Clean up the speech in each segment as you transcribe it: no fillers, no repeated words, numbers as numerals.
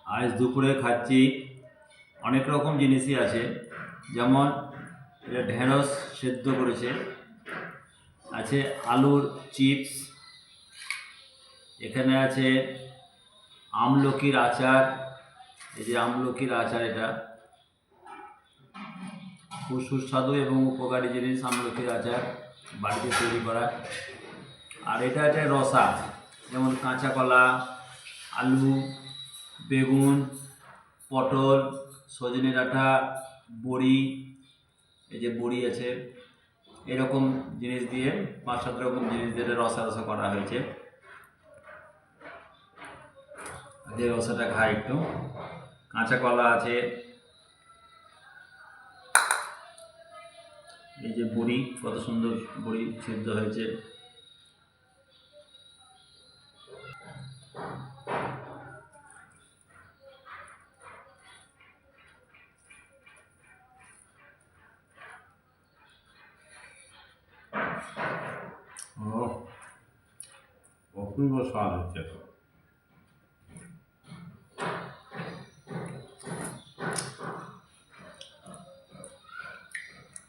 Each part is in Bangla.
আজ দুপুরে খাচ্ছি অনেক রকম জিনিসই আছে, যেমন এটা ঢেঁড়স সেদ্ধ করেছে, আছে আলুর চিপস, এখানে আছে আমলকির আচার। এই যে আমলকির আচার, এটা খুব সুস্বাদু এবং উপকারী জিনিস আমলকির আচার, বাড়িতে তৈরি করা। আর এটা আছে রসা, যেমন কাঁচা কলা, আলু, বেগুন, পটল, সজনে ডাঁটা, বড়ি, এই যে বড়ি আছে, এরকম জিনিস দিয়ে 5-7 রকম জিনিস দিয়ে রসা রসা করা হয়েছে। যে রসাটা খাই একটু। কাঁচা কলা আছে, এই যে বড়ি, কত সুন্দর বড়ি সিদ্ধ হয়েছে। অপূর্ব স্বাদ হচ্ছে।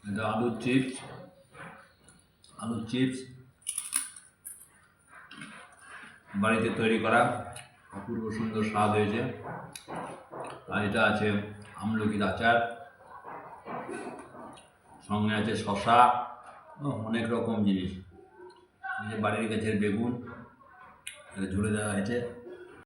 এটা আলুর চিপস বাড়িতে তৈরি করা, অপূর্ব সুন্দর স্বাদ হয়েছে। আর এটা আছে আমলকির আচার, সঙ্গে আছে শশা, অনেক রকম জিনিস। এই যে বাড়ির গাছের বেগুন, এটা ঝুড়ে দেওয়া হয়েছে।